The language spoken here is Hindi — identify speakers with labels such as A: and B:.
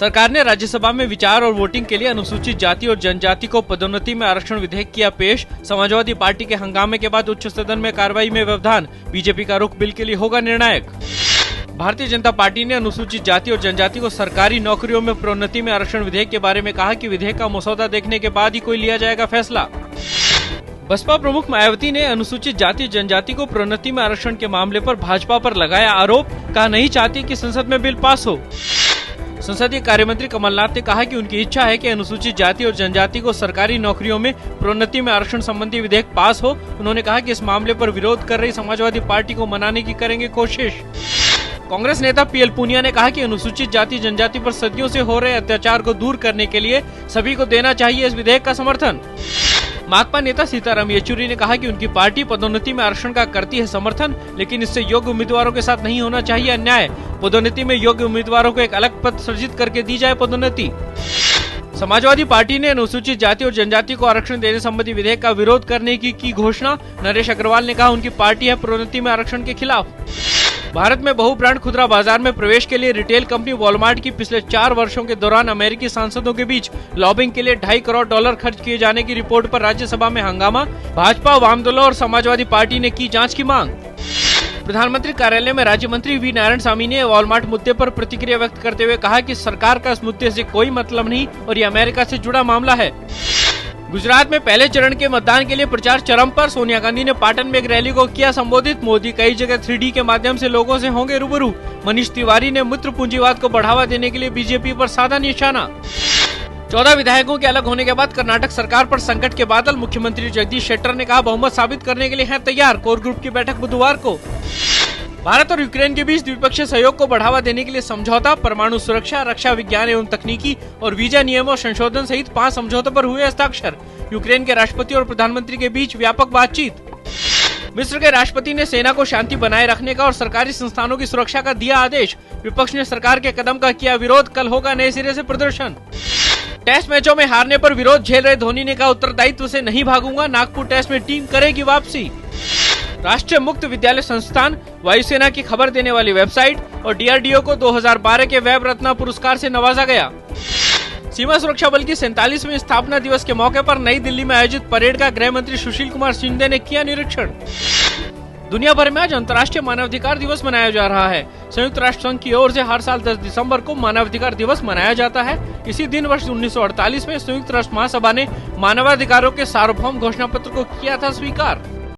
A: सरकार ने राज्यसभा में विचार और वोटिंग के लिए अनुसूचित जाति और जनजाति को पदोन्नति में आरक्षण विधेयक किया पेश। समाजवादी पार्टी के हंगामे के बाद उच्च सदन में कार्रवाई में व्यवधान। बीजेपी का रुख बिल के लिए होगा निर्णायक। भारतीय जनता पार्टी ने अनुसूचित जाति और जनजाति को सरकारी नौकरियों में प्रोन्नति में आरक्षण विधेयक के बारे में कहा कि विधेयक का मसौदा देखने के बाद ही कोई लिया जाएगा फैसला। बसपा प्रमुख मायावती ने अनुसूचित जाति जनजाति को प्रोन्नति में आरक्षण के मामले पर भाजपा पर लगाया आरोप। कहा नहीं चाहती कि संसद में बिल पास हो। संसदीय कार्यमंत्री कमलनाथ ने कहा कि उनकी इच्छा है कि अनुसूचित जाति और जनजाति को सरकारी नौकरियों में प्रोन्नति में आरक्षण संबंधी विधेयक पास हो। उन्होंने कहा कि इस मामले पर विरोध कर रही समाजवादी पार्टी को मनाने की करेंगे कोशिश। कांग्रेस नेता पीएल पूनिया ने कहा कि अनुसूचित जाति जनजाति पर सदियों से हो रहे अत्याचार को दूर करने के लिए सभी को देना चाहिए इस विधेयक का समर्थन। माकपा नेता सीताराम येचुरी ने कहा कि उनकी पार्टी पदोन्नति में आरक्षण का करती है समर्थन, लेकिन इससे योग्य उम्मीदवारों के साथ नहीं होना चाहिए अन्याय। पदोन्नति में योग्य उम्मीदवारों को एक अलग पद सृजित करके दी जाए पदोन्नति। समाजवादी पार्टी ने अनुसूचित जाति और जनजाति को आरक्षण देने संबंधी विधेयक का विरोध करने की घोषणा। नरेश अग्रवाल ने कहा उनकी पार्टी है प्रोन्नति में आरक्षण के खिलाफ। भारत में बहु ब्रांड खुदरा बाजार में प्रवेश के लिए रिटेल कंपनी वॉलमार्ट की पिछले 4 वर्षों के दौरान अमेरिकी सांसदों के बीच लॉबिंग के लिए $2.5 करोड़ खर्च किए जाने की रिपोर्ट पर राज्यसभा में हंगामा। भाजपा, वाम दलों और समाजवादी पार्टी ने की जांच की मांग। प्रधानमंत्री कार्यालय में राज्य मंत्री वी नारायणस्वामी ने वॉलमार्ट मुद्दे पर प्रतिक्रिया व्यक्त करते हुए कहा कि सरकार का इस मुद्दे से कोई मतलब नहीं और ये अमेरिका से जुड़ा मामला है। गुजरात में पहले चरण के मतदान के लिए प्रचार चरम पर। सोनिया गांधी ने पाटन में एक रैली को किया संबोधित। मोदी कई जगह 3D के माध्यम से लोगों से होंगे रूबरू। मनीष तिवारी ने मित्र पूंजीवाद को बढ़ावा देने के लिए बीजेपी पर साधा निशाना। 14 विधायकों के अलग होने के बाद कर्नाटक सरकार पर संकट के बादल। मुख्यमंत्री जगदीश शेट्टर ने कहा बहुमत साबित करने के लिए हैं तैयार। कोर ग्रुप की बैठक बुधवार को। भारत और यूक्रेन के बीच द्विपक्षीय सहयोग को बढ़ावा देने के लिए समझौता। परमाणु सुरक्षा, रक्षा विज्ञान एवं तकनीकी और वीजा नियमों संशोधन सहित 5 समझौतों पर हुए हस्ताक्षर। यूक्रेन के राष्ट्रपति और प्रधानमंत्री के बीच व्यापक बातचीत। मिस्र के राष्ट्रपति ने सेना को शांति बनाए रखने का और सरकारी संस्थानों की सुरक्षा का दिया आदेश। विपक्ष ने सरकार के कदम का किया विरोध। कल होगा नए सिरे से प्रदर्शन। टेस्ट मैचों में हारने पर विरोध झेल रहे धोनी ने कहा उत्तरदायित्व से नहीं भागूंगा। नागपुर टेस्ट में टीम करेगी वापसी। राष्ट्रीय मुक्त विद्यालय संस्थान, वायुसेना की खबर देने वाली वेबसाइट और डीआरडीओ को 2012 के वेब रत्न पुरस्कार से नवाजा गया। सीमा सुरक्षा बल की 47वें स्थापना दिवस के मौके पर नई दिल्ली में आयोजित परेड का गृह मंत्री सुशील कुमार शिंदे ने किया निरीक्षण। दुनिया भर में आज अंतर्राष्ट्रीय मानवाधिकार दिवस मनाया जा रहा है। संयुक्त राष्ट्र संघ की ओर से हर साल 10 दिसंबर को मानवाधिकार दिवस मनाया जाता है। इसी दिन वर्ष 1948 में संयुक्त राष्ट्र महासभा ने मानवाधिकारों के सार्वभौम घोषणा पत्र को किया था स्वीकार।